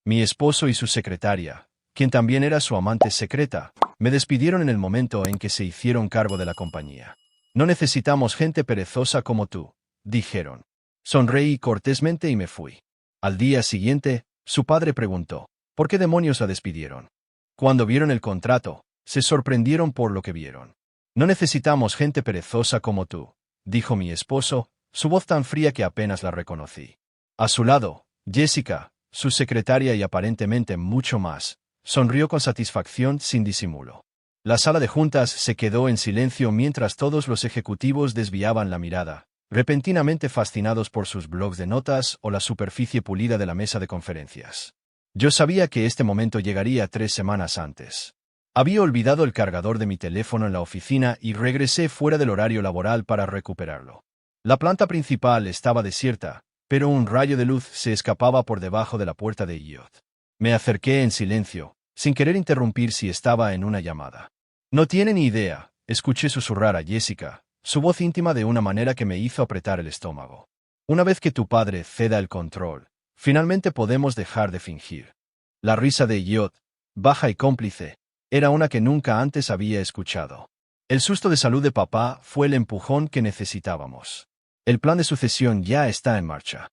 Mi esposo y su secretaria, quien también era su amante secreta, me despidieron en el momento en que se hicieron cargo de la compañía. No necesitamos gente perezosa como tú, dijeron. Sonreí cortésmente y me fui. Al día siguiente, su padre preguntó, ¿por qué demonios la despidieron? Cuando vieron el contrato, se sorprendieron por lo que vieron. No necesitamos gente perezosa como tú, dijo mi esposo, su voz tan fría que apenas la reconocí. A su lado, Jessica, su secretaria y aparentemente mucho más, sonrió con satisfacción sin disimulo. La sala de juntas se quedó en silencio mientras todos los ejecutivos desviaban la mirada, repentinamente fascinados por sus blocs de notas o la superficie pulida de la mesa de conferencias. Yo sabía que este momento llegaría 3 semanas antes. Había olvidado el cargador de mi teléfono en la oficina y regresé fuera del horario laboral para recuperarlo. La planta principal estaba desierta, pero un rayo de luz se escapaba por debajo de la puerta de Elliot. Me acerqué en silencio, sin querer interrumpir si estaba en una llamada. No tiene ni idea, escuché susurrar a Jessica, su voz íntima de una manera que me hizo apretar el estómago. Una vez que tu padre ceda el control, finalmente podemos dejar de fingir. La risa de Elliot, baja y cómplice, era una que nunca antes había escuchado. El susto de salud de papá fue el empujón que necesitábamos. El plan de sucesión ya está en marcha.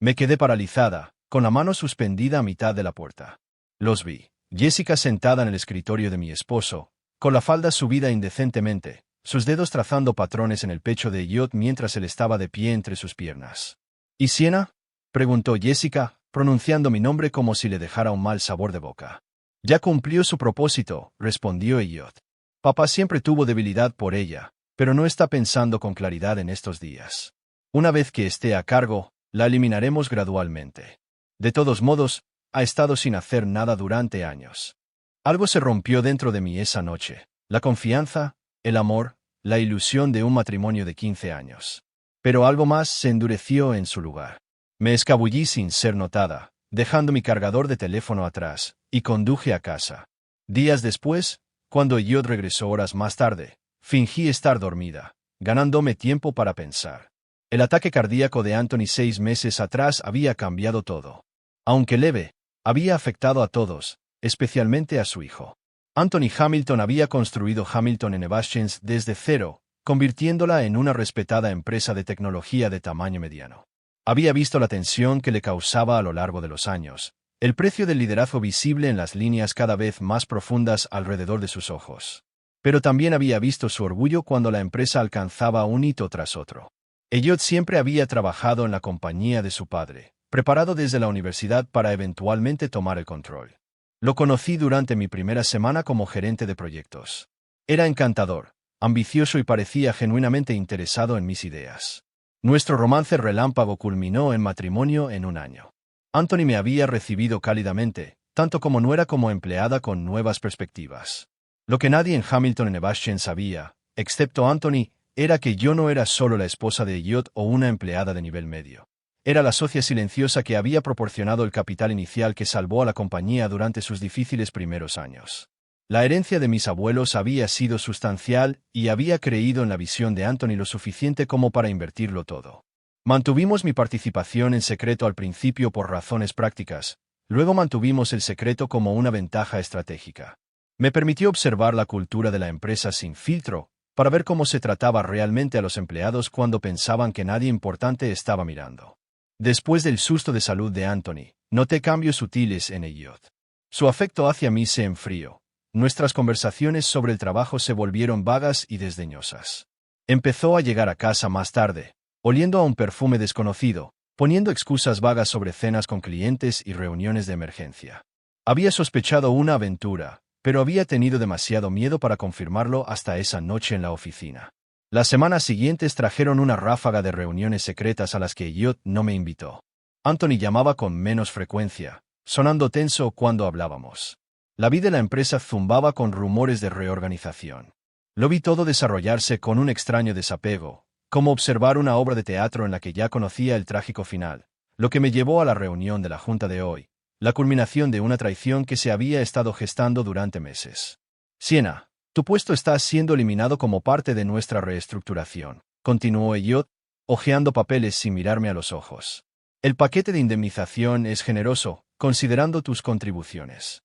Me quedé paralizada, con la mano suspendida a mitad de la puerta. Los vi. Jessica sentada en el escritorio de mi esposo, con la falda subida indecentemente, sus dedos trazando patrones en el pecho de Elliot mientras él estaba de pie entre sus piernas. ¿Y Sienna?, preguntó Jessica, pronunciando mi nombre como si le dejara un mal sabor de boca. Ya cumplió su propósito, respondió Elliot. Papá siempre tuvo debilidad por ella, pero no está pensando con claridad en estos días. Una vez que esté a cargo, la eliminaremos gradualmente. De todos modos, ha estado sin hacer nada durante años. Algo se rompió dentro de mí esa noche. La confianza, el amor, la ilusión de un matrimonio de 15 años. Pero algo más se endureció en su lugar. Me escabullí sin ser notada, dejando mi cargador de teléfono atrás, y conduje a casa. Días después, cuando Elliot regresó horas más tarde, fingí estar dormida, ganándome tiempo para pensar. El ataque cardíaco de Anthony 6 meses atrás había cambiado todo. Aunque leve, había afectado a todos, especialmente a su hijo. Anthony Hamilton había construido Hamilton Innovations desde cero, convirtiéndola en una respetada empresa de tecnología de tamaño mediano. Había visto la tensión que le causaba a lo largo de los años, el precio del liderazgo visible en las líneas cada vez más profundas alrededor de sus ojos. Pero también había visto su orgullo cuando la empresa alcanzaba un hito tras otro. Elliot siempre había trabajado en la compañía de su padre, preparado desde la universidad para eventualmente tomar el control. Lo conocí durante mi primera semana como gerente de proyectos. Era encantador, ambicioso y parecía genuinamente interesado en mis ideas. Nuestro romance relámpago culminó en matrimonio en un año. Anthony me había recibido cálidamente, tanto como nuera como empleada con nuevas perspectivas. Lo que nadie en Hamilton Innovations sabía, excepto Anthony, era que yo no era solo la esposa de Elliot o una empleada de nivel medio. Era la socia silenciosa que había proporcionado el capital inicial que salvó a la compañía durante sus difíciles primeros años. La herencia de mis abuelos había sido sustancial y había creído en la visión de Anthony lo suficiente como para invertirlo todo. Mantuvimos mi participación en secreto al principio por razones prácticas, luego mantuvimos el secreto como una ventaja estratégica. Me permitió observar la cultura de la empresa sin filtro, para ver cómo se trataba realmente a los empleados cuando pensaban que nadie importante estaba mirando. Después del susto de salud de Anthony, noté cambios sutiles en Elliot. Su afecto hacia mí se enfrió. Nuestras conversaciones sobre el trabajo se volvieron vagas y desdeñosas. Empezó a llegar a casa más tarde, oliendo a un perfume desconocido, poniendo excusas vagas sobre cenas con clientes y reuniones de emergencia. Había sospechado una aventura, pero había tenido demasiado miedo para confirmarlo hasta esa noche en la oficina. Las semanas siguientes trajeron una ráfaga de reuniones secretas a las que Elliot no me invitó. Anthony llamaba con menos frecuencia, sonando tenso cuando hablábamos. La vida de la empresa zumbaba con rumores de reorganización. Lo vi todo desarrollarse con un extraño desapego, como observar una obra de teatro en la que ya conocía el trágico final, lo que me llevó a la reunión de la junta de hoy, la culminación de una traición que se había estado gestando durante meses. Sienna, tu puesto está siendo eliminado como parte de nuestra reestructuración, continuó Elliot, hojeando papeles sin mirarme a los ojos. El paquete de indemnización es generoso, considerando tus contribuciones.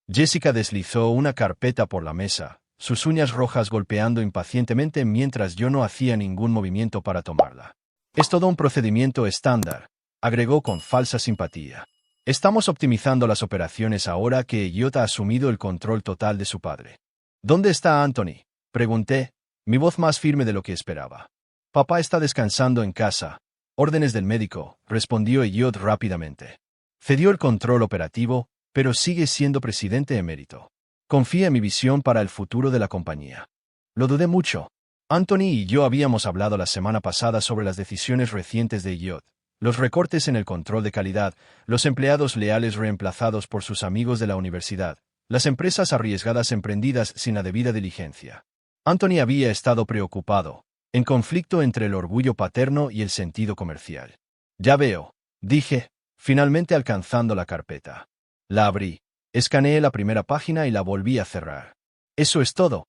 Jessica deslizó una carpeta por la mesa, sus uñas rojas golpeando impacientemente mientras yo no hacía ningún movimiento para tomarla. Es todo un procedimiento estándar, agregó con falsa simpatía. Estamos optimizando las operaciones ahora que Elliot ha asumido el control total de su padre. ¿Dónde está Anthony?, pregunté, mi voz más firme de lo que esperaba. Papá está descansando en casa. Órdenes del médico, respondió Elliot rápidamente. Cedió el control operativo, pero sigue siendo presidente emérito. Confía en mi visión para el futuro de la compañía. Lo dudé mucho. Anthony y yo habíamos hablado la semana pasada sobre las decisiones recientes de Elliot, los recortes en el control de calidad, los empleados leales reemplazados por sus amigos de la universidad, las empresas arriesgadas emprendidas sin la debida diligencia. Anthony había estado preocupado, en conflicto entre el orgullo paterno y el sentido comercial. Ya veo, dije, finalmente alcanzando la carpeta. La abrí, escaneé la primera página y la volví a cerrar. Eso es todo.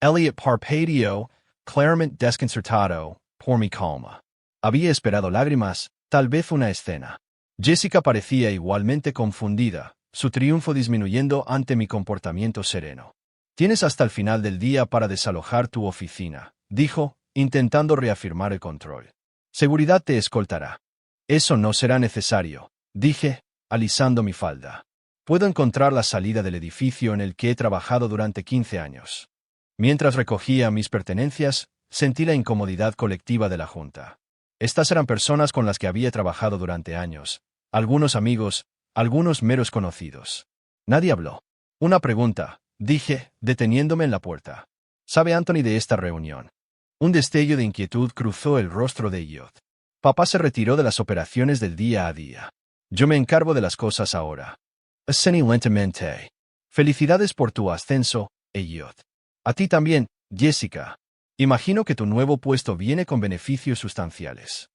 Elliot parpadeó, claramente desconcertado, por mi calma. Había esperado lágrimas, tal vez una escena. Jessica parecía igualmente confundida, su triunfo disminuyendo ante mi comportamiento sereno. Tienes hasta el final del día para desalojar tu oficina, dijo, intentando reafirmar el control. Seguridad te escoltará. Eso no será necesario, dije, alisando mi falda. Puedo encontrar la salida del edificio en el que he trabajado durante 15 años. Mientras recogía mis pertenencias, sentí la incomodidad colectiva de la junta. Estas eran personas con las que había trabajado durante años, algunos amigos, algunos meros conocidos. Nadie habló. Una pregunta, dije, deteniéndome en la puerta. ¿Sabe Anthony de esta reunión? Un destello de inquietud cruzó el rostro de Elliot. Papá se retiró de las operaciones del día a día. Yo me encargo de las cosas ahora. Asentí lentamente. Felicidades por tu ascenso, Elliot. A ti también, Jessica. Imagino que tu nuevo puesto viene con beneficios sustanciales.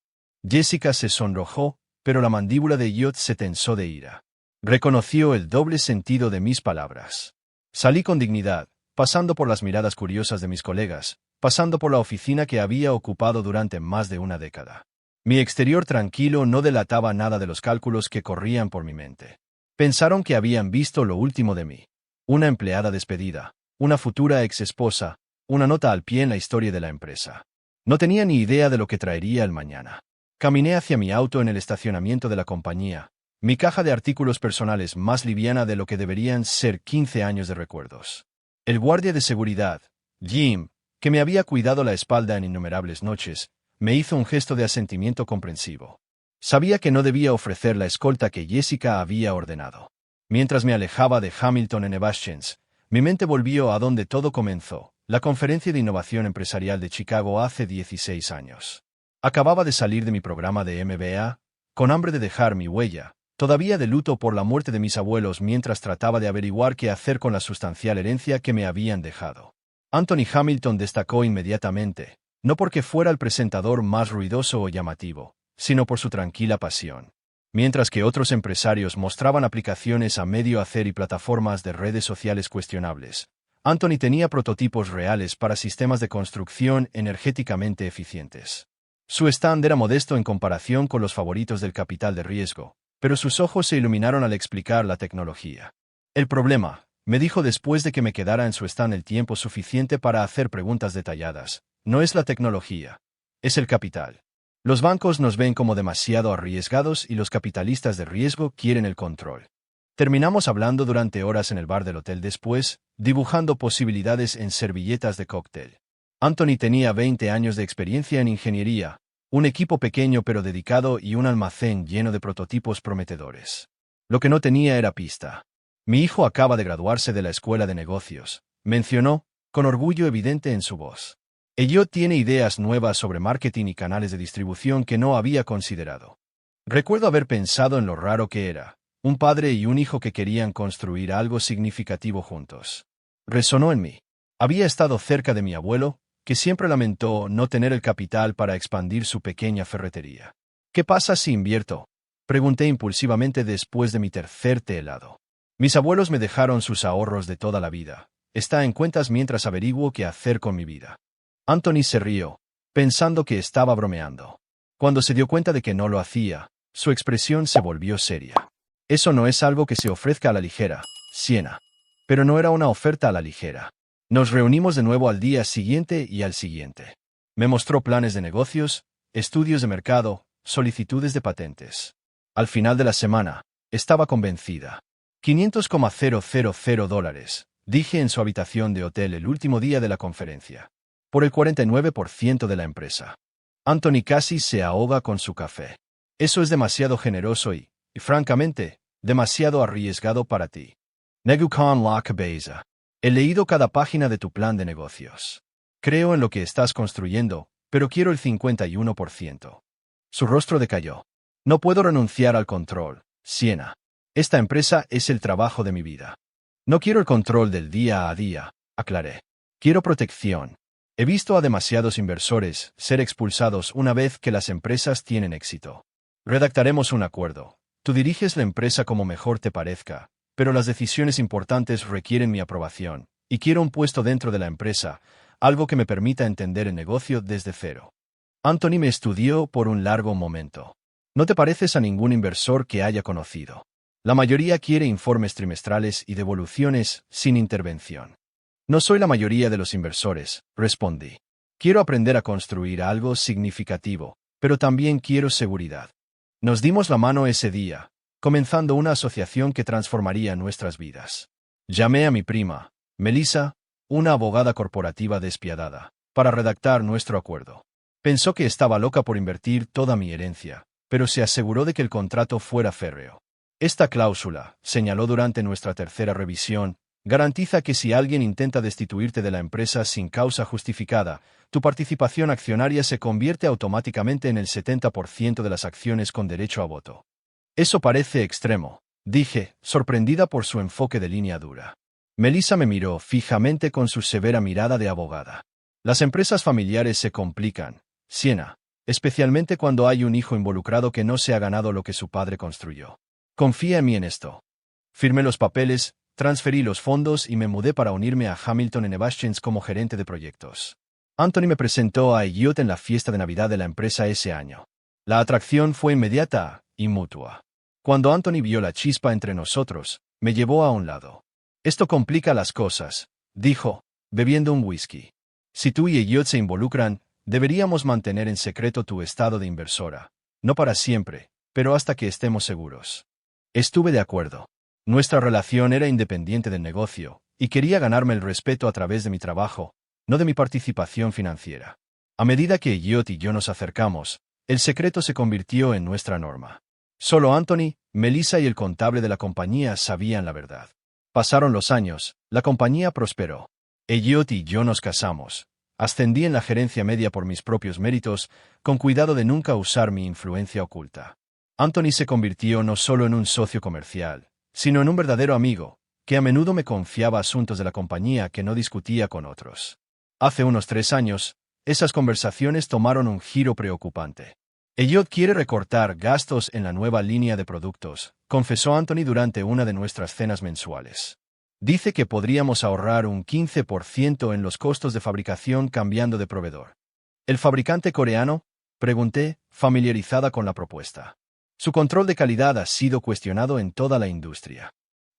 Jessica se sonrojó, pero la mandíbula de Elliot se tensó de ira. Reconoció el doble sentido de mis palabras. Salí con dignidad, pasando por las miradas curiosas de mis colegas, pasando por la oficina que había ocupado durante más de una década. Mi exterior tranquilo no delataba nada de los cálculos que corrían por mi mente. Pensaron que habían visto lo último de mí. Una empleada despedida, una futura ex-esposa, una nota al pie en la historia de la empresa. No tenía ni idea de lo que traería el mañana. Caminé hacia mi auto en el estacionamiento de la compañía, mi caja de artículos personales más liviana de lo que deberían ser 15 años de recuerdos. El guardia de seguridad, Jim, que me había cuidado la espalda en innumerables noches, me hizo un gesto de asentimiento comprensivo. Sabía que no debía ofrecer la escolta que Jessica había ordenado. Mientras me alejaba de Hamilton en Evasions, mi mente volvió a donde todo comenzó, la Conferencia de Innovación Empresarial de Chicago hace 16 años. Acababa de salir de mi programa de MBA, con hambre de dejar mi huella, todavía de luto por la muerte de mis abuelos mientras trataba de averiguar qué hacer con la sustancial herencia que me habían dejado. Anthony Hamilton destacó inmediatamente, no porque fuera el presentador más ruidoso o llamativo, sino por su tranquila pasión. Mientras que otros empresarios mostraban aplicaciones a medio hacer y plataformas de redes sociales cuestionables, Anthony tenía prototipos reales para sistemas de construcción energéticamente eficientes. Su stand era modesto en comparación con los favoritos del capital de riesgo, pero sus ojos se iluminaron al explicar la tecnología. El problema, me dijo después de que me quedara en su stand el tiempo suficiente para hacer preguntas detalladas, no es la tecnología, es el capital. Los bancos nos ven como demasiado arriesgados y los capitalistas de riesgo quieren el control. Terminamos hablando durante horas en el bar del hotel después, dibujando posibilidades en servilletas de cóctel. Anthony tenía 20 años de experiencia en ingeniería, un equipo pequeño pero dedicado y un almacén lleno de prototipos prometedores. Lo que no tenía era pista. Mi hijo acaba de graduarse de la escuela de negocios, mencionó, con orgullo evidente en su voz. Elliot tiene ideas nuevas sobre marketing y canales de distribución que no había considerado. Recuerdo haber pensado en lo raro que era, un padre y un hijo que querían construir algo significativo juntos. Resonó en mí. Había estado cerca de mi abuelo, que siempre lamentó no tener el capital para expandir su pequeña ferretería. ¿Qué pasa si invierto?, pregunté impulsivamente después de mi tercer té helado. Mis abuelos me dejaron sus ahorros de toda la vida. Está en cuentas mientras averiguo qué hacer con mi vida. Anthony se rió, pensando que estaba bromeando. Cuando se dio cuenta de que no lo hacía, su expresión se volvió seria. Eso no es algo que se ofrezca a la ligera, Siena. Pero no era una oferta a la ligera. Nos reunimos de nuevo al día siguiente y al siguiente. Me mostró planes de negocios, estudios de mercado, solicitudes de patentes. Al final de la semana, estaba convencida. $500,000, dije en su habitación de hotel el último día de la conferencia. Por el 49% de la empresa. Anthony casi se ahoga con su café. Eso es demasiado generoso y francamente, demasiado arriesgado para ti. Negukan la cabeza. He leído cada página de tu plan de negocios. Creo en lo que estás construyendo, pero quiero el 51%. Su rostro decayó. No puedo renunciar al control, Siena. Esta empresa es el trabajo de mi vida. No quiero el control del día a día, aclaré. Quiero protección. He visto a demasiados inversores ser expulsados una vez que las empresas tienen éxito. Redactaremos un acuerdo. Tú diriges la empresa como mejor te parezca, pero las decisiones importantes requieren mi aprobación, y quiero un puesto dentro de la empresa, algo que me permita entender el negocio desde cero. Anthony me estudió por un largo momento. No te pareces a ningún inversor que haya conocido. La mayoría quiere informes trimestrales y devoluciones sin intervención. No soy la mayoría de los inversores, respondí. Quiero aprender a construir algo significativo, pero también quiero seguridad. Nos dimos la mano ese día, comenzando una asociación que transformaría nuestras vidas. Llamé a mi prima, Melissa, una abogada corporativa despiadada, para redactar nuestro acuerdo. Pensó que estaba loca por invertir toda mi herencia, pero se aseguró de que el contrato fuera férreo. Esta cláusula, señaló durante nuestra tercera revisión, garantiza que si alguien intenta destituirte de la empresa sin causa justificada, tu participación accionaria se convierte automáticamente en el 70% de las acciones con derecho a voto. Eso parece extremo, dije, sorprendida por su enfoque de línea dura. Melissa me miró fijamente con su severa mirada de abogada. Las empresas familiares se complican, Siena, especialmente cuando hay un hijo involucrado que no se ha ganado lo que su padre construyó. Confía en mí en esto. Firmé los papeles, transferí los fondos y me mudé para unirme a Hamilton Nevaschens como gerente de proyectos. Anthony me presentó a Elliot en la fiesta de Navidad de la empresa ese año. La atracción fue inmediata y mutua. Cuando Anthony vio la chispa entre nosotros, me llevó a un lado. Esto complica las cosas, dijo, bebiendo un whisky. Si tú y Elliot se involucran, deberíamos mantener en secreto tu estado de inversora. No para siempre, pero hasta que estemos seguros. Estuve de acuerdo. Nuestra relación era independiente del negocio, y quería ganarme el respeto a través de mi trabajo, no de mi participación financiera. A medida que Elliot y yo nos acercamos, el secreto se convirtió en nuestra norma. Solo Anthony, Melissa y el contable de la compañía sabían la verdad. Pasaron los años, la compañía prosperó. Elliot y yo nos casamos. Ascendí en la gerencia media por mis propios méritos, con cuidado de nunca usar mi influencia oculta. Anthony se convirtió no solo en un socio comercial, sino en un verdadero amigo, que a menudo me confiaba asuntos de la compañía que no discutía con otros. Hace unos 3 años, esas conversaciones tomaron un giro preocupante. Elliot quiere recortar gastos en la nueva línea de productos, confesó Anthony durante una de nuestras cenas mensuales. Dice que podríamos ahorrar un 15% en los costos de fabricación cambiando de proveedor. ¿El fabricante coreano? Pregunté, familiarizada con la propuesta. Su control de calidad ha sido cuestionado en toda la industria.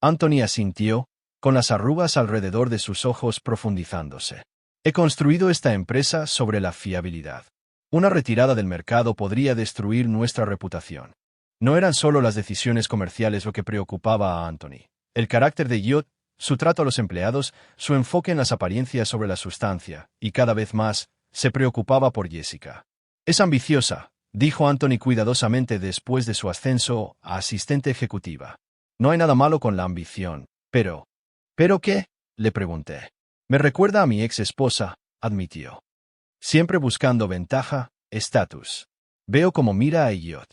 Anthony asintió, con las arrugas alrededor de sus ojos profundizándose. He construido esta empresa sobre la fiabilidad. Una retirada del mercado podría destruir nuestra reputación. No eran solo las decisiones comerciales lo que preocupaba a Anthony. El carácter de Elliot, su trato a los empleados, su enfoque en las apariencias sobre la sustancia, y cada vez más, se preocupaba por Jessica. Es ambiciosa, dijo Anthony cuidadosamente después de su ascenso a asistente ejecutiva. No hay nada malo con la ambición, pero... ¿Pero qué? Le pregunté. Me recuerda a mi ex esposa, admitió. Siempre buscando ventaja, estatus. Veo cómo mira a Elliot.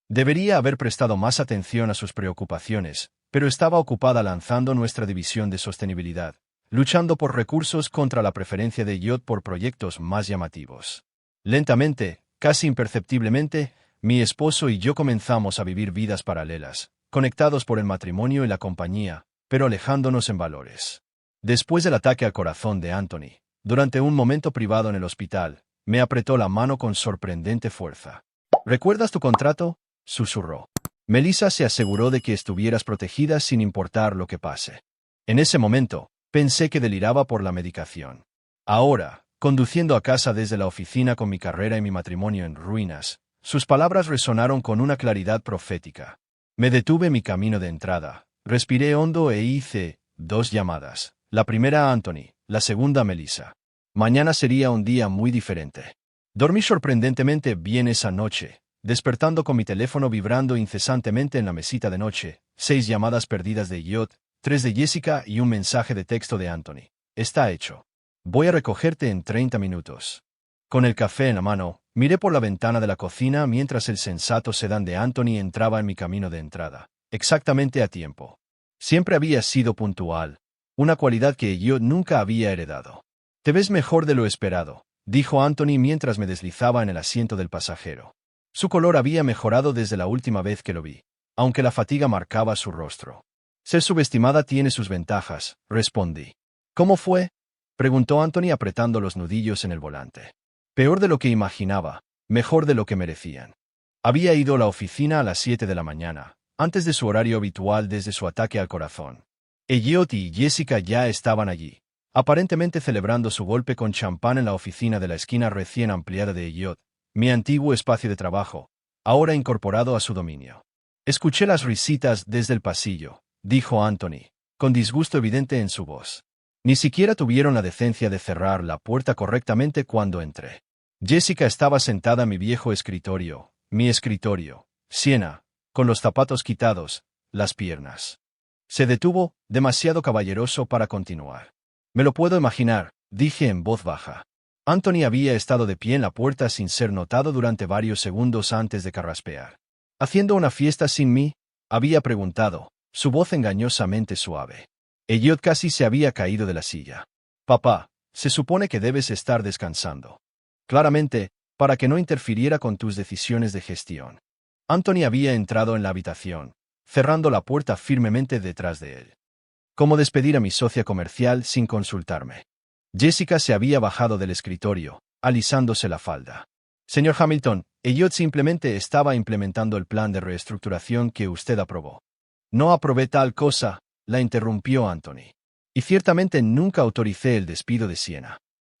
Debería haber prestado más atención a sus preocupaciones, pero estaba ocupada lanzando nuestra división de sostenibilidad, luchando por recursos contra la preferencia de Elliot por proyectos más llamativos. Lentamente, casi imperceptiblemente, mi esposo y yo comenzamos a vivir vidas paralelas, conectados por el matrimonio y la compañía, pero alejándonos en valores. Después del ataque al corazón de Anthony, durante un momento privado en el hospital, me apretó la mano con sorprendente fuerza. ¿Recuerdas tu contrato?, susurró. Melissa se aseguró de que estuvieras protegida sin importar lo que pase. En ese momento, pensé que deliraba por la medicación. Ahora, conduciendo a casa desde la oficina con mi carrera y mi matrimonio en ruinas, sus palabras resonaron con una claridad profética. Me detuve en mi camino de entrada, respiré hondo e hice 2 llamadas. La primera a Anthony, la segunda a Melissa. Mañana sería un día muy diferente. Dormí sorprendentemente bien esa noche, despertando con mi teléfono vibrando incesantemente en la mesita de noche, 6 llamadas perdidas de Elliot, 3 de Jessica y un mensaje de texto de Anthony. Está hecho. Voy a recogerte en 30 minutos. Con el café en la mano, miré por la ventana de la cocina mientras el sensato sedán de Anthony entraba en mi camino de entrada, exactamente a tiempo. Siempre había sido puntual, una cualidad que yo nunca había heredado. Te ves mejor de lo esperado, dijo Anthony mientras me deslizaba en el asiento del pasajero. Su color había mejorado desde la última vez que lo vi, aunque la fatiga marcaba su rostro. Ser subestimada tiene sus ventajas, respondí. ¿Cómo fue?, preguntó Anthony apretando los nudillos en el volante. Peor de lo que imaginaba, mejor de lo que merecían. Había ido a la oficina a las 7 de la mañana, antes de su horario habitual desde su ataque al corazón. Elliot y Jessica ya estaban allí, aparentemente celebrando su golpe con champán en la oficina de la esquina recién ampliada de Elliot, mi antiguo espacio de trabajo, ahora incorporado a su dominio. Escuché las risitas desde el pasillo, dijo Anthony, con disgusto evidente en su voz. Ni siquiera tuvieron la decencia de cerrar la puerta correctamente cuando entré. Jessica estaba sentada en mi viejo escritorio, Siena, con los zapatos quitados, las piernas. Se detuvo, demasiado caballeroso para continuar. Me lo puedo imaginar, dije en voz baja. Anthony había estado de pie en la puerta sin ser notado durante varios segundos antes de carraspear. ¿Haciendo una fiesta sin mí?, había preguntado, su voz engañosamente suave. Elliot casi se había caído de la silla. Papá, se supone que debes estar descansando. Claramente, para que no interfiriera con tus decisiones de gestión. Anthony había entrado en la habitación, cerrando la puerta firmemente detrás de él. ¿Cómo despedir a mi socia comercial sin consultarme? Jessica se había bajado del escritorio, alisándose la falda. Señor Hamilton, Elliot simplemente estaba implementando el plan de reestructuración que usted aprobó. No aprobé tal cosa, la interrumpió Anthony. Y ciertamente nunca autoricé el despido de Siena.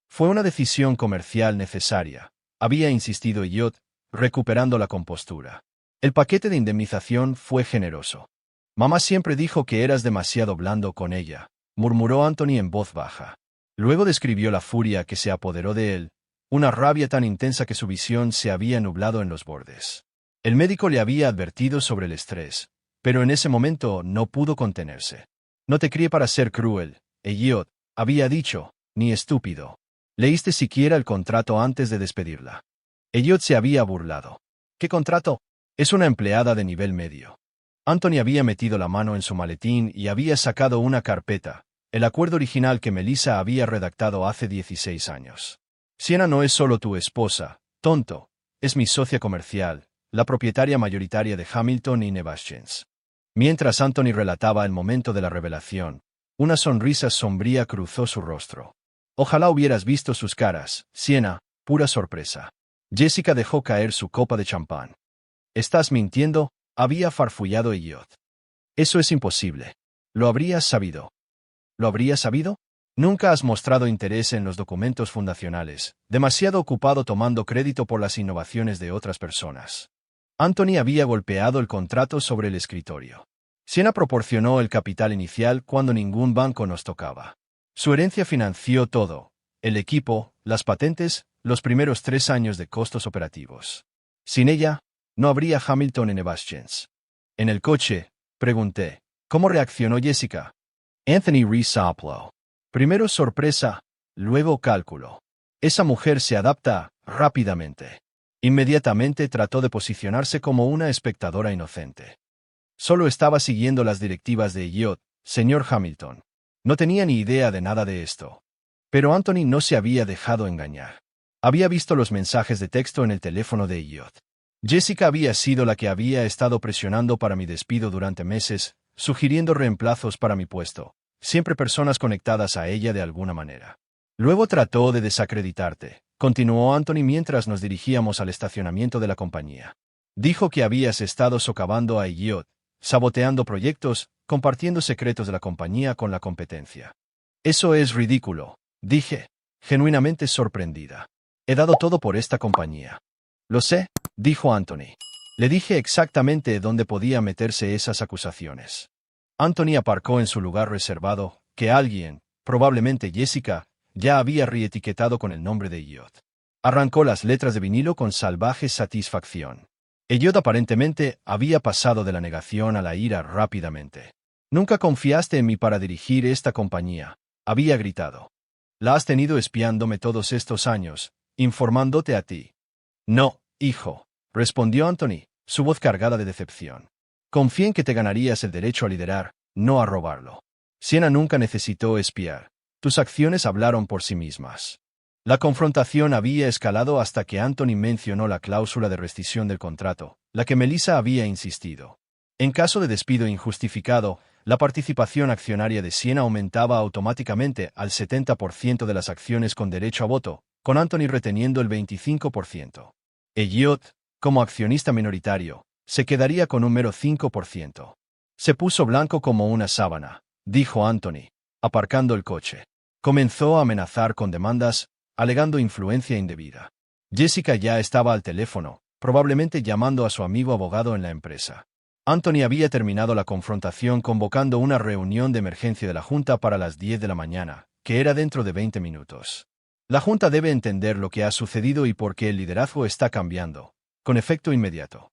Fue una decisión comercial necesaria, había insistido Elliot, recuperando la compostura. El paquete de indemnización fue generoso. Mamá siempre dijo que eras demasiado blando con ella, murmuró Anthony en voz baja. Luego describió la furia que se apoderó de él, una rabia tan intensa que su visión se había nublado en los bordes. El médico le había advertido sobre el estrés, pero en ese momento no pudo contenerse. No te crié para ser cruel, Elliot, había dicho, ni estúpido. ¿Leíste siquiera el contrato antes de despedirla? Elliot se había burlado. ¿Qué contrato? Es una empleada de nivel medio. Anthony había metido la mano en su maletín y había sacado una carpeta, el acuerdo original que Melissa había redactado hace 16 años. Siena no es solo tu esposa, tonto, es mi socia comercial, la propietaria mayoritaria de Hamilton y Nevaschens. Mientras Anthony relataba el momento de la revelación, una sonrisa sombría cruzó su rostro. Ojalá hubieras visto sus caras, Siena, pura sorpresa. Jessica dejó caer su copa de champán. «¿Estás mintiendo?», había farfullado Elliot. «Eso es imposible. Lo habrías sabido». ¿Lo habrías sabido? Nunca has mostrado interés en los documentos fundacionales, demasiado ocupado tomando crédito por las innovaciones de otras personas. Anthony había golpeado el contrato sobre el escritorio. Siena proporcionó el capital inicial cuando ningún banco nos tocaba. Su herencia financió todo, el equipo, las patentes, los primeros 3 años de costos operativos. Sin ella, no habría Hamilton en Nevaschens. En el coche, pregunté, ¿cómo reaccionó Jessica? Anthony resopló. Primero sorpresa, luego cálculo. Esa mujer se adapta rápidamente. Inmediatamente trató de posicionarse como una espectadora inocente. Solo estaba siguiendo las directivas de Elliot, señor Hamilton. No tenía ni idea de nada de esto. Pero Anthony no se había dejado engañar. Había visto los mensajes de texto en el teléfono de Elliot. Jessica había sido la que había estado presionando para mi despido durante meses, sugiriendo reemplazos para mi puesto, siempre personas conectadas a ella de alguna manera. Luego trató de desacreditarte, continuó Anthony mientras nos dirigíamos al estacionamiento de la compañía. Dijo que habías estado socavando a Elliot, saboteando proyectos, compartiendo secretos de la compañía con la competencia. Eso es ridículo, dije, genuinamente sorprendida. He dado todo por esta compañía. Lo sé, dijo Anthony. Le dije exactamente dónde podía meterse esas acusaciones. Anthony aparcó en su lugar reservado, que alguien, probablemente Jessica, ya había reetiquetado con el nombre de Elliot. Arrancó las letras de vinilo con salvaje satisfacción. Elliot aparentemente había pasado de la negación a la ira rápidamente. Nunca confiaste en mí para dirigir esta compañía, había gritado. La has tenido espiándome todos estos años, informándote a ti. No, hijo, respondió Anthony, su voz cargada de decepción. Confié en que te ganarías el derecho a liderar, no a robarlo. Siena nunca necesitó espiar. Tus acciones hablaron por sí mismas. La confrontación había escalado hasta que Anthony mencionó la cláusula de rescisión del contrato, la que Melissa había insistido. En caso de despido injustificado, la participación accionaria de Siena aumentaba automáticamente al 70% de las acciones con derecho a voto, con Anthony reteniendo el 25%. Elliot, como accionista minoritario, se quedaría con un mero 5%. Se puso blanco como una sábana, dijo Anthony, aparcando el coche. Comenzó a amenazar con demandas, alegando influencia indebida. Jessica ya estaba al teléfono, probablemente llamando a su amigo abogado en la empresa. Anthony había terminado la confrontación convocando una reunión de emergencia de la Junta para las 10 de la mañana, que era dentro de 20 minutos. La Junta debe entender lo que ha sucedido y por qué el liderazgo está cambiando, con efecto inmediato.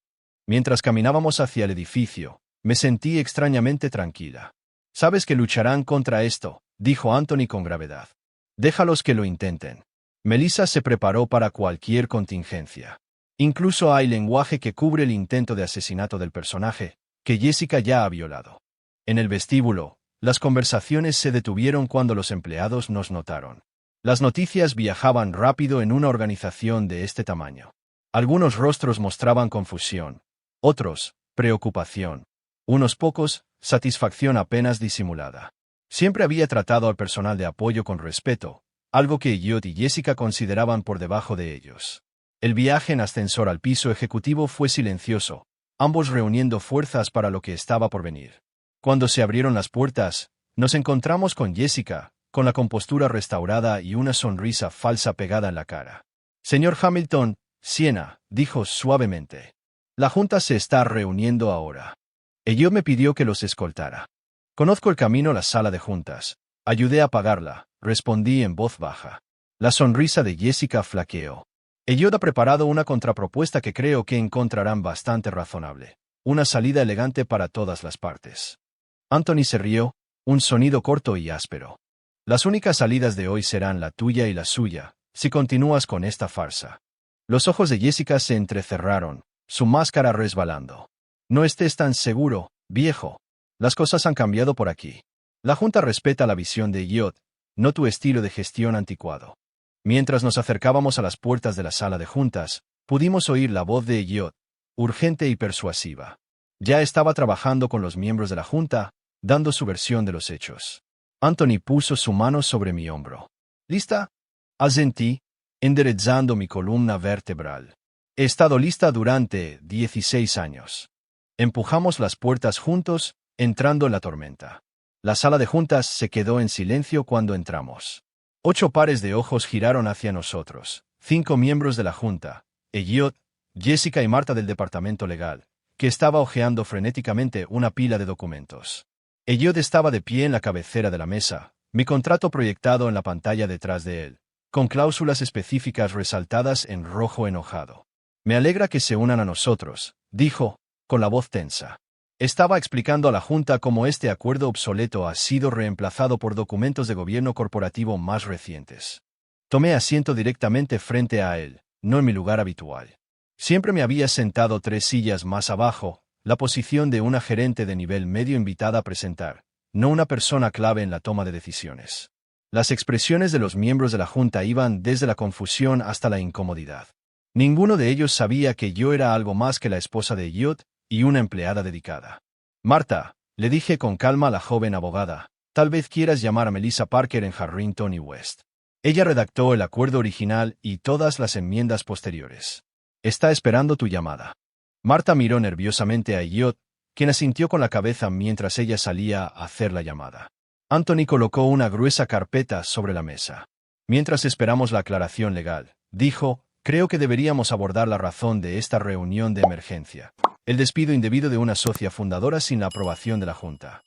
Mientras caminábamos hacia el edificio, me sentí extrañamente tranquila. Sabes que lucharán contra esto, dijo Anthony con gravedad. Déjalos que lo intenten. Melissa se preparó para cualquier contingencia. Incluso hay lenguaje que cubre el intento de asesinato del personaje, que Jessica ya ha violado. En el vestíbulo, las conversaciones se detuvieron cuando los empleados nos notaron. Las noticias viajaban rápido en una organización de este tamaño. Algunos rostros mostraban confusión, otros, preocupación. Unos pocos, satisfacción apenas disimulada. Siempre había tratado al personal de apoyo con respeto, algo que Elliot y Jessica consideraban por debajo de ellos. El viaje en ascensor al piso ejecutivo fue silencioso, ambos reuniendo fuerzas para lo que estaba por venir. Cuando se abrieron las puertas, nos encontramos con Jessica, con la compostura restaurada y una sonrisa falsa pegada en la cara. Señor Hamilton, Siena, dijo suavemente. La Junta se está reuniendo ahora. Elliot me pidió que los escoltara. Conozco el camino a la sala de juntas. Ayudé a pagarla, respondí en voz baja. La sonrisa de Jessica flaqueó. Elliot ha preparado una contrapropuesta que creo que encontrarán bastante razonable. Una salida elegante para todas las partes. Anthony se rió, un sonido corto y áspero. Las únicas salidas de hoy serán la tuya y la suya, si continúas con esta farsa. Los ojos de Jessica se entrecerraron, su máscara resbalando. No estés tan seguro, viejo. Las cosas han cambiado por aquí. La Junta respeta la visión de Elliot, no tu estilo de gestión anticuado. Mientras nos acercábamos a las puertas de la sala de juntas, pudimos oír la voz de Elliot, urgente y persuasiva. Ya estaba trabajando con los miembros de la Junta, dando su versión de los hechos. Anthony puso su mano sobre mi hombro. ¿Lista? Asentí, enderezando mi columna vertebral. He estado lista durante 16 años. Empujamos las puertas juntos, entrando en la tormenta. La sala de juntas se quedó en silencio cuando entramos. 8 pares de ojos giraron hacia nosotros, 5 miembros de la Junta, Elliot, Jessica y Marta del departamento legal, que estaba hojeando frenéticamente una pila de documentos. Elliot estaba de pie en la cabecera de la mesa, mi contrato proyectado en la pantalla detrás de él, con cláusulas específicas resaltadas en rojo enojado. Me alegra que se unan a nosotros, dijo, con la voz tensa. Estaba explicando a la Junta cómo este acuerdo obsoleto ha sido reemplazado por documentos de gobierno corporativo más recientes. Tomé asiento directamente frente a él, no en mi lugar habitual. Siempre me había sentado 3 sillas más abajo, la posición de una gerente de nivel medio invitada a presentar, no una persona clave en la toma de decisiones. Las expresiones de los miembros de la Junta iban desde la confusión hasta la incomodidad. Ninguno de ellos sabía que yo era algo más que la esposa de Elliot y una empleada dedicada. Marta, le dije con calma a la joven abogada, tal vez quieras llamar a Melissa Parker en Harrington y West. Ella redactó el acuerdo original y todas las enmiendas posteriores. Está esperando tu llamada. Marta miró nerviosamente a Elliot, quien asintió con la cabeza mientras ella salía a hacer la llamada. Anthony colocó una gruesa carpeta sobre la mesa. Mientras esperamos la aclaración legal, dijo, creo que deberíamos abordar la razón de esta reunión de emergencia. El despido indebido de una socia fundadora sin la aprobación de la Junta.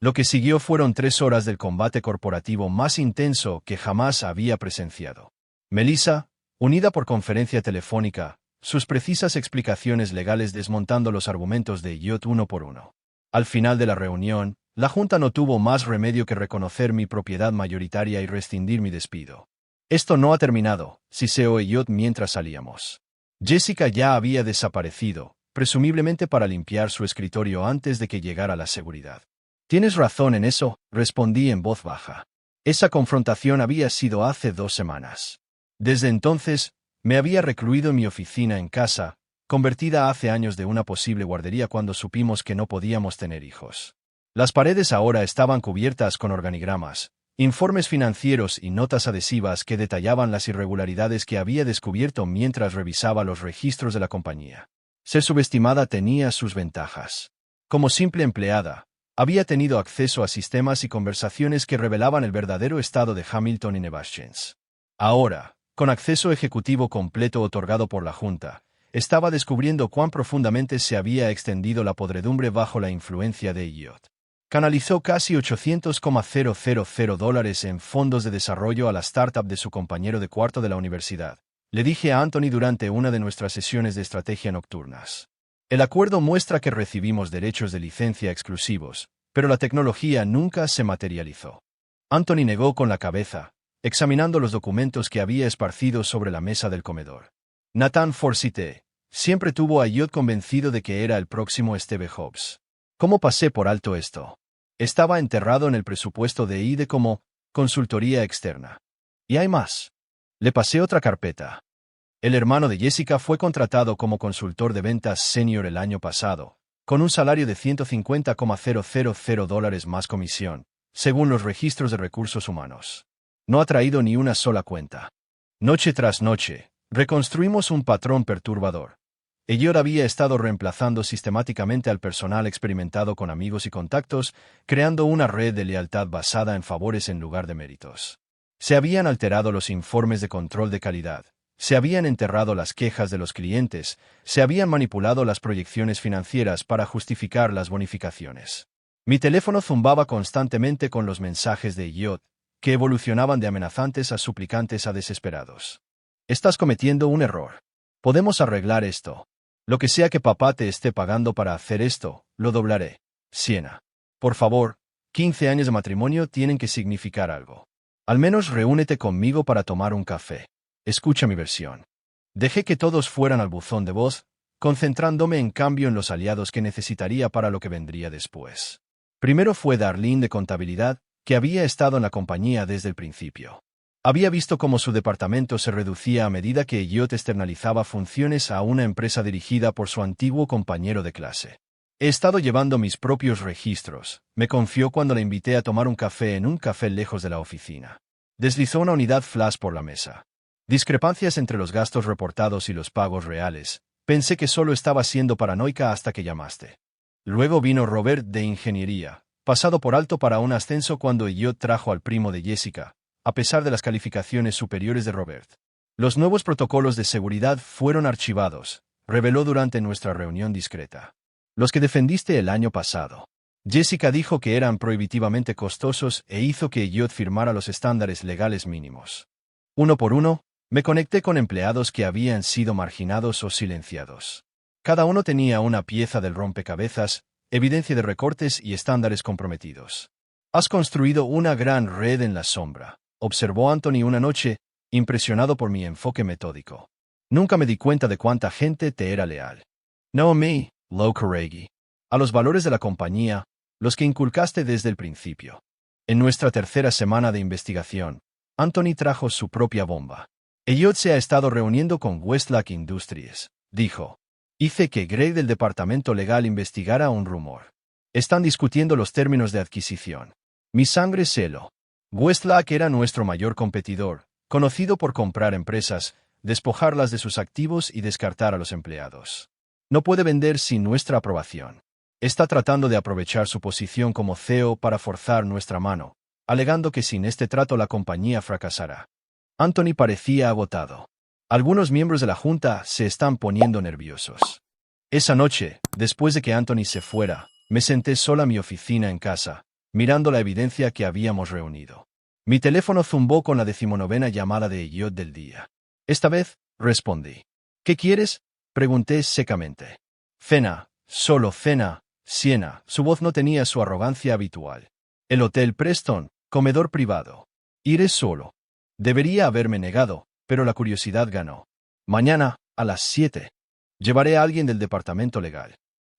Lo que siguió fueron 3 horas del combate corporativo más intenso que jamás había presenciado. Melissa, unida por conferencia telefónica, sus precisas explicaciones legales desmontando los argumentos de Elliot uno por uno. Al final de la reunión, la Junta no tuvo más remedio que reconocer mi propiedad mayoritaria y rescindir mi despido. Esto no ha terminado, siseó Elliot mientras salíamos. Jessica ya había desaparecido, presumiblemente para limpiar su escritorio antes de que llegara la seguridad. Tienes razón en eso, respondí en voz baja. Esa confrontación había sido hace 2 semanas. Desde entonces, me había recluido en mi oficina en casa, convertida hace años de una posible guardería cuando supimos que no podíamos tener hijos. Las paredes ahora estaban cubiertas con organigramas, informes financieros y notas adhesivas que detallaban las irregularidades que había descubierto mientras revisaba los registros de la compañía. Ser subestimada tenía sus ventajas. Como simple empleada, había tenido acceso a sistemas y conversaciones que revelaban el verdadero estado de Hamilton y Nevaschens. Ahora, con acceso ejecutivo completo otorgado por la Junta, estaba descubriendo cuán profundamente se había extendido la podredumbre bajo la influencia de Elliot. Canalizó casi $800,000 en fondos de desarrollo a la startup de su compañero de cuarto de la universidad. Le dije a Anthony durante una de nuestras sesiones de estrategia nocturnas. El acuerdo muestra que recibimos derechos de licencia exclusivos, pero la tecnología nunca se materializó. Anthony negó con la cabeza, examinando los documentos que había esparcido sobre la mesa del comedor. Nathan Forsythe siempre tuvo a Elliot convencido de que era el próximo Steve Jobs. ¿Cómo pasé por alto esto? Estaba enterrado en el presupuesto de IDE como consultoría externa. Y hay más. Le pasé otra carpeta. El hermano de Jessica fue contratado como consultor de ventas senior el año pasado, con un salario de $150,000 más comisión, según los registros de recursos humanos. No ha traído ni una sola cuenta. Noche tras noche, reconstruimos un patrón perturbador. Elliot había estado reemplazando sistemáticamente al personal experimentado con amigos y contactos, creando una red de lealtad basada en favores en lugar de méritos. Se habían alterado los informes de control de calidad, se habían enterrado las quejas de los clientes, se habían manipulado las proyecciones financieras para justificar las bonificaciones. Mi teléfono zumbaba constantemente con los mensajes de Elliot, que evolucionaban de amenazantes a suplicantes a desesperados. Estás cometiendo un error. Podemos arreglar esto. Lo que sea que papá te esté pagando para hacer esto, lo doblaré. Siena. Por favor, 15 años de matrimonio tienen que significar algo. Al menos reúnete conmigo para tomar un café. Escucha mi versión. Dejé que todos fueran al buzón de voz, concentrándome en cambio en los aliados que necesitaría para lo que vendría después. Primero fue Darlene de contabilidad, que había estado en la compañía desde el principio. Había visto cómo su departamento se reducía a medida que Elliot externalizaba funciones a una empresa dirigida por su antiguo compañero de clase. He estado llevando mis propios registros, me confió cuando la invité a tomar un café en un café lejos de la oficina. Deslizó una unidad flash por la mesa. Discrepancias entre los gastos reportados y los pagos reales. Pensé que solo estaba siendo paranoica hasta que llamaste. Luego vino Robert de ingeniería, pasado por alto para un ascenso cuando Elliot trajo al primo de Jessica, a pesar de las calificaciones superiores de Robert. Los nuevos protocolos de seguridad fueron archivados, reveló durante nuestra reunión discreta. Los que defendiste el año pasado. Jessica dijo que eran prohibitivamente costosos e hizo que Elliot firmara los estándares legales mínimos. Uno por uno, me conecté con empleados que habían sido marginados o silenciados. Cada uno tenía una pieza del rompecabezas, evidencia de recortes y estándares comprometidos. Has construido una gran red en la sombra, observó Anthony una noche, impresionado por mi enfoque metódico. Nunca me di cuenta de cuánta gente te era leal. No a mí, Lou Carnegie. A los valores de la compañía, los que inculcaste desde el principio. En nuestra tercera semana de investigación, Anthony trajo su propia bomba. Elliot se ha estado reuniendo con Westlake Industries, dijo. Hice que Greg del departamento legal investigara un rumor. Están discutiendo los términos de adquisición. Mi sangre se heló. Westlake era nuestro mayor competidor, conocido por comprar empresas, despojarlas de sus activos y descartar a los empleados. No puede vender sin nuestra aprobación. Está tratando de aprovechar su posición como CEO para forzar nuestra mano, alegando que sin este trato la compañía fracasará. Anthony parecía agotado. Algunos miembros de la junta se están poniendo nerviosos. Esa noche, después de que Anthony se fuera, me senté sola en mi oficina en casa, mirando la evidencia que habíamos reunido. Mi teléfono zumbó con la 19ª llamada de Elliot del día. Esta vez, respondí. ¿Qué quieres? Pregunté secamente. Cena, solo cena, Siena. Su voz no tenía su arrogancia habitual. El Hotel Preston, comedor privado. Iré solo. Debería haberme negado, pero la curiosidad ganó. Mañana, a las 7. Llevaré a alguien del departamento legal.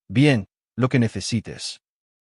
Bien, lo que necesites.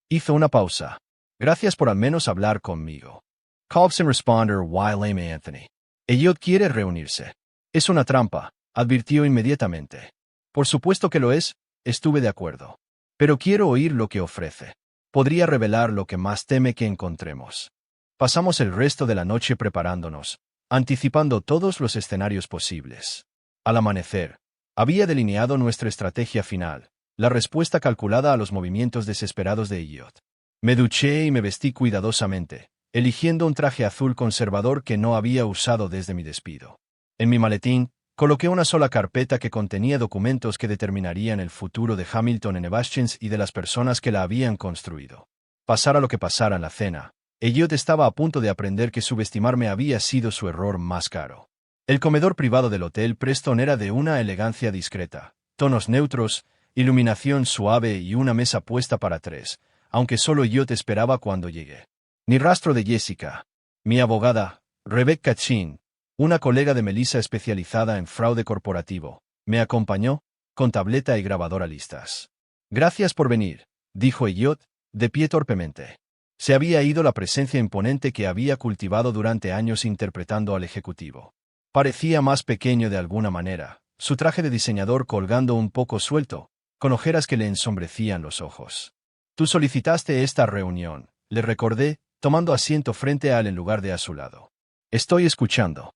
Hizo una pausa. Gracias por al menos hablar conmigo. Cobbson responder while aiming Anthony. Elliot quiere reunirse. Es una trampa, advirtió inmediatamente. Por supuesto que lo es, estuve de acuerdo. Pero quiero oír lo que ofrece. Podría revelar lo que más teme que encontremos. Pasamos el resto de la noche preparándonos, anticipando todos los escenarios posibles. Al amanecer, había delineado nuestra estrategia final, la respuesta calculada a los movimientos desesperados de Elliot. Me duché y me vestí cuidadosamente, eligiendo un traje azul conservador que no había usado desde mi despido. En mi maletín, coloqué una sola carpeta que contenía documentos que determinarían el futuro de Hamilton Nevaschens y de las personas que la habían construido. Pasara lo que pasara en la cena, Elliot estaba a punto de aprender que subestimarme había sido su error más caro. El comedor privado del Hotel Preston era de una elegancia discreta, tonos neutros, iluminación suave y una mesa puesta para 3, aunque solo Elliot esperaba cuando llegué. Ni rastro de Jessica. Mi abogada, Rebecca Chin, una colega de Melissa especializada en fraude corporativo, me acompañó, con tableta y grabadora listas. Gracias por venir, dijo Elliot, de pie torpemente. Se había ido la presencia imponente que había cultivado durante años interpretando al ejecutivo. Parecía más pequeño de alguna manera, su traje de diseñador colgando un poco suelto, con ojeras que le ensombrecían los ojos. Tú solicitaste esta reunión, le recordé, tomando asiento frente a él en lugar de a su lado. Estoy escuchando.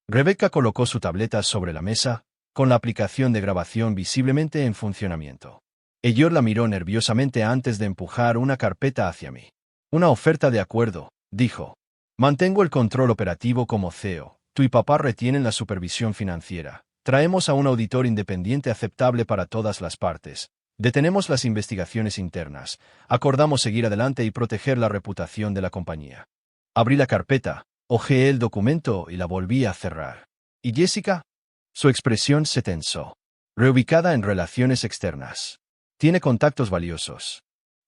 Rebecca colocó su tableta sobre la mesa, con la aplicación de grabación visiblemente en funcionamiento. Elliot la miró nerviosamente antes de empujar una carpeta hacia mí. Una oferta de acuerdo, dijo. Mantengo el control operativo como CEO. Tú y papá retienen la supervisión financiera. Traemos a un auditor independiente aceptable para todas las partes. Detenemos las investigaciones internas. Acordamos seguir adelante y proteger la reputación de la compañía. Abrí la carpeta, hojeé el documento y la volví a cerrar. ¿Y Jessica? Su expresión se tensó. Reubicada en relaciones externas. Tiene contactos valiosos.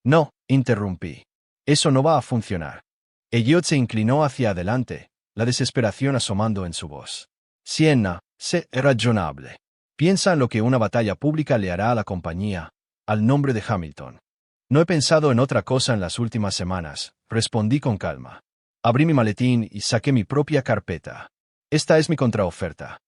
No, interrumpí. Eso no va a funcionar. Elliot se inclinó hacia adelante, la desesperación asomando en su voz. Sienna, sé razonable. Piensa en lo que una batalla pública le hará a la compañía, al nombre de Hamilton. No he pensado en otra cosa en las últimas semanas, respondí con calma. Abrí mi maletín y saqué mi propia carpeta. Esta es mi contraoferta.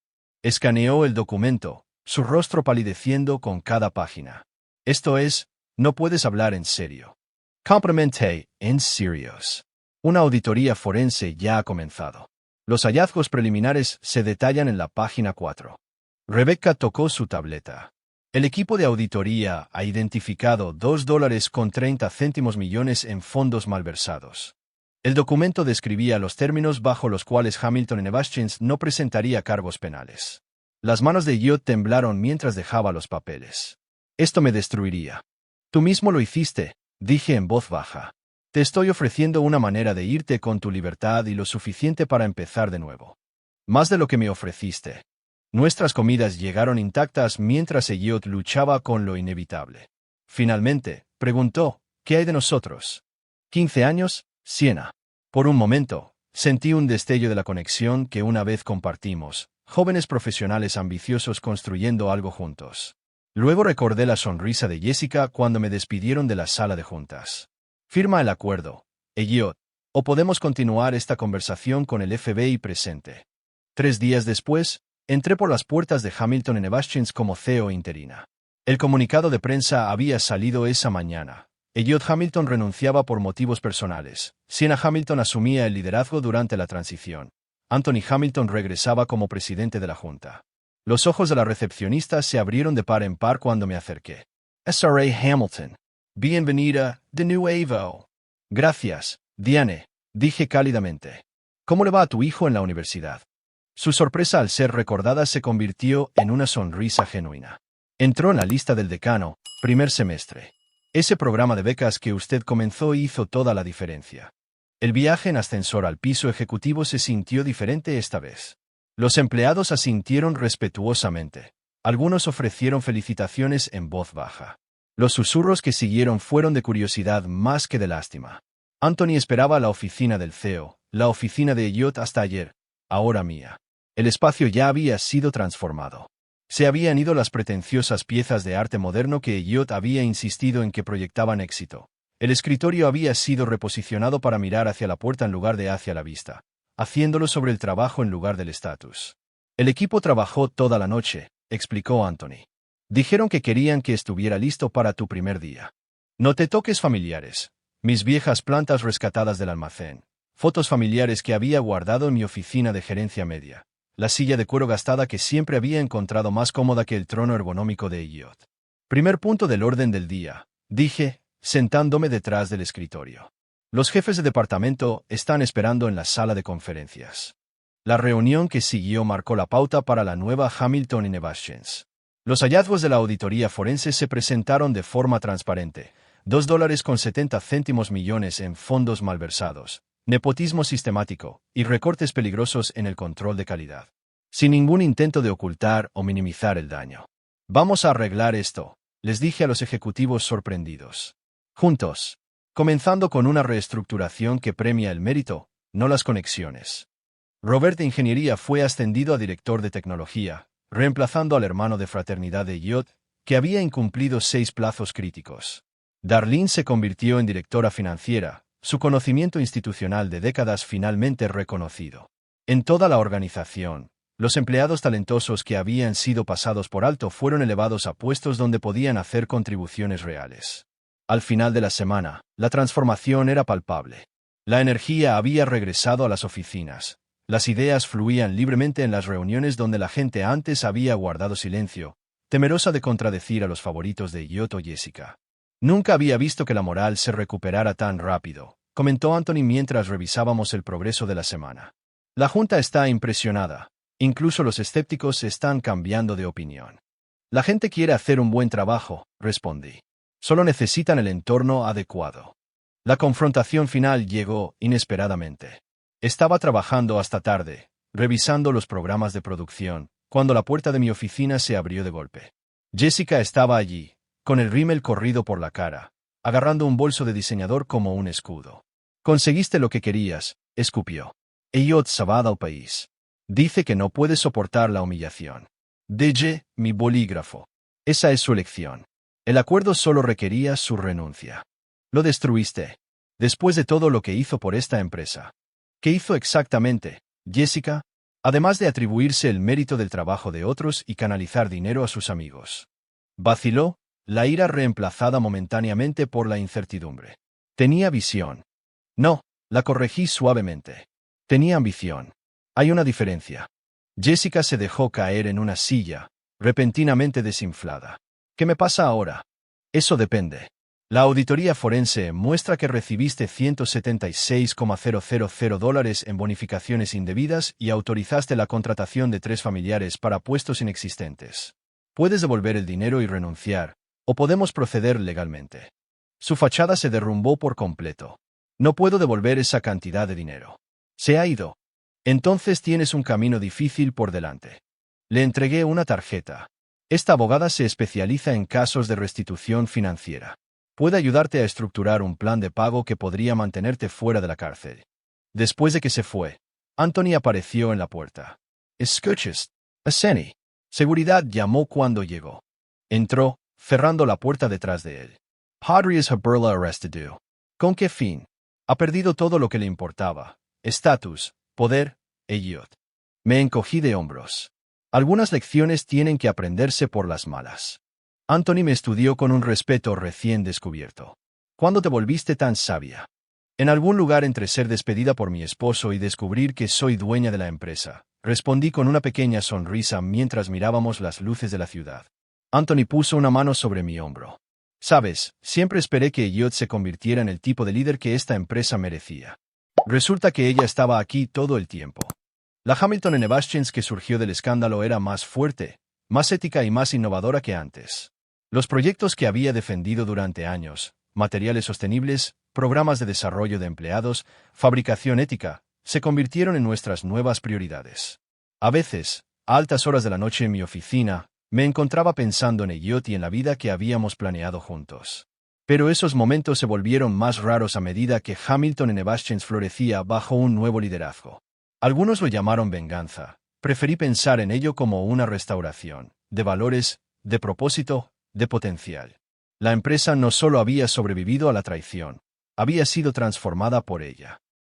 Escaneó el documento, su rostro palideciendo con cada página. Esto es, no puedes hablar en serio. Complementé, en serios. Una auditoría forense ya ha comenzado. Los hallazgos preliminares se detallan en la página 4. Rebecca tocó su tableta. El equipo de auditoría ha identificado $2.30 millones en fondos malversados. El documento describía los términos bajo los cuales Hamilton Nevaschens no presentaría cargos penales. Las manos de Elliot temblaron mientras dejaba los papeles. Esto me destruiría. Tú mismo lo hiciste, dije en voz baja. Te estoy ofreciendo una manera de irte con tu libertad y lo suficiente para empezar de nuevo. Más de lo que me ofreciste. Nuestras comidas llegaron intactas mientras Elliot luchaba con lo inevitable. Finalmente, preguntó, ¿qué hay de nosotros? 15 años, Siena. Por un momento, sentí un destello de la conexión que una vez compartimos, jóvenes profesionales ambiciosos construyendo algo juntos. Luego recordé la sonrisa de Jessica cuando me despidieron de la sala de juntas. Firma el acuerdo, Elliot, o podemos continuar esta conversación con el FBI presente. 3 días después, entré por las puertas de Hamilton Nevaschens como CEO interina. El comunicado de prensa había salido esa mañana. Elliot Hamilton renunciaba por motivos personales. Sienna Hamilton asumía el liderazgo durante la transición. Anthony Hamilton regresaba como presidente de la Junta. Los ojos de la recepcionista se abrieron de par en par cuando me acerqué. SRA Hamilton. Bienvenida, de nuevo. Gracias, Diane, dije cálidamente. ¿Cómo le va a tu hijo en la universidad? Su sorpresa al ser recordada se convirtió en una sonrisa genuina. Entró en la lista del decano, primer semestre. Ese programa de becas que usted comenzó hizo toda la diferencia. El viaje en ascensor al piso ejecutivo se sintió diferente esta vez. Los empleados asintieron respetuosamente. Algunos ofrecieron felicitaciones en voz baja. Los susurros que siguieron fueron de curiosidad más que de lástima. Anthony esperaba la oficina del CEO, la oficina de Elliot hasta ayer, ahora mía. El espacio ya había sido transformado. Se habían ido las pretenciosas piezas de arte moderno que Elliot había insistido en que proyectaban éxito. El escritorio había sido reposicionado para mirar hacia la puerta en lugar de hacia la vista, haciéndolo sobre el trabajo en lugar del estatus. El equipo trabajó toda la noche, explicó Anthony. Dijeron que querían que estuviera listo para tu primer día. No te toques familiares. Mis viejas plantas rescatadas del almacén. Fotos familiares que había guardado en mi oficina de gerencia media. La silla de cuero gastada que siempre había encontrado más cómoda que el trono ergonómico de Elliot. Primer punto del orden del día, dije, sentándome detrás del escritorio. Los jefes de departamento están esperando en la sala de conferencias. La reunión que siguió marcó la pauta para la nueva Hamilton Innovations. Los hallazgos de la auditoría forense se presentaron de forma transparente. $2.70 millones en fondos malversados, nepotismo sistemático y recortes peligrosos en el control de calidad. Sin ningún intento de ocultar o minimizar el daño. Vamos a arreglar esto, les dije a los ejecutivos sorprendidos. Juntos. Comenzando con una reestructuración que premia el mérito, no las conexiones. Robert de Ingeniería fue ascendido a director de tecnología, reemplazando al hermano de fraternidad de Elliot, que había incumplido 6 plazos críticos. Darlene se convirtió en directora financiera, su conocimiento institucional de décadas finalmente reconocido. En toda la organización, los empleados talentosos que habían sido pasados por alto fueron elevados a puestos donde podían hacer contribuciones reales. Al final de la semana, la transformación era palpable. La energía había regresado a las oficinas. Las ideas fluían libremente en las reuniones donde la gente antes había guardado silencio, temerosa de contradecir a los favoritos de Elliot o Jessica. Nunca había visto que la moral se recuperara tan rápido, comentó Anthony mientras revisábamos el progreso de la semana. La Junta está impresionada. Incluso los escépticos están cambiando de opinión. La gente quiere hacer un buen trabajo, respondí. Solo necesitan el entorno adecuado. La confrontación final llegó inesperadamente. Estaba trabajando hasta tarde, revisando los programas de producción, cuando la puerta de mi oficina se abrió de golpe. Jessica estaba allí, con el rímel corrido por la cara, agarrando un bolso de diseñador como un escudo. Conseguiste lo que querías, escupió. Elliot se va al país. Dice que no puede soportar la humillación. Deje mi bolígrafo. Esa es su elección. El acuerdo solo requería su renuncia. Lo destruiste. Después de todo lo que hizo por esta empresa. ¿Qué hizo exactamente, Jessica? Además de atribuirse el mérito del trabajo de otros y canalizar dinero a sus amigos. Vaciló, la ira reemplazada momentáneamente por la incertidumbre. Tenía visión. No, la corregí suavemente. Tenía ambición. Hay una diferencia. Jessica se dejó caer en una silla, repentinamente desinflada. ¿Qué me pasa ahora? Eso depende. La auditoría forense muestra que recibiste $176,000 en bonificaciones indebidas y autorizaste la contratación de 3 familiares para puestos inexistentes. Puedes devolver el dinero y renunciar, o podemos proceder legalmente. Su fachada se derrumbó por completo. No puedo devolver esa cantidad de dinero. Se ha ido. Entonces tienes un camino difícil por delante. Le entregué una tarjeta. Esta abogada se especializa en casos de restitución financiera. Puede ayudarte a estructurar un plan de pago que podría mantenerte fuera de la cárcel. Después de que se fue, Anthony apareció en la puerta. ¿Escuchas? Aseni. Seguridad llamó cuando llegó. Entró, cerrando la puerta detrás de él. Podrías haberla arrestado. ¿Con qué fin? Ha perdido todo lo que le importaba. Estatus, poder, Elliot. Me encogí de hombros. Algunas lecciones tienen que aprenderse por las malas. Anthony me estudió con un respeto recién descubierto. ¿Cuándo te volviste tan sabia? En algún lugar entre ser despedida por mi esposo y descubrir que soy dueña de la empresa, Respondí con una pequeña sonrisa mientras mirábamos las luces de la ciudad. Anthony puso una mano sobre mi hombro. Sabes, siempre esperé que Elliot se convirtiera en el tipo de líder que esta empresa merecía. Resulta que ella estaba aquí todo el tiempo. La Hamilton Nevaschens que surgió del escándalo era más fuerte, más ética y más innovadora que antes. Los proyectos que había defendido durante años, materiales sostenibles, programas de desarrollo de empleados, fabricación ética, se convirtieron en nuestras nuevas prioridades. A veces, a altas horas de la noche en mi oficina, me encontraba pensando en Elliot y en la vida que habíamos planeado juntos. Pero esos momentos se volvieron más raros a medida que Hamilton Nevaschens florecía bajo un nuevo liderazgo. Algunos lo llamaron venganza. Preferí pensar en ello como una restauración, de valores, de propósito, de potencial. La empresa no solo había sobrevivido a la traición, había sido transformada por ella.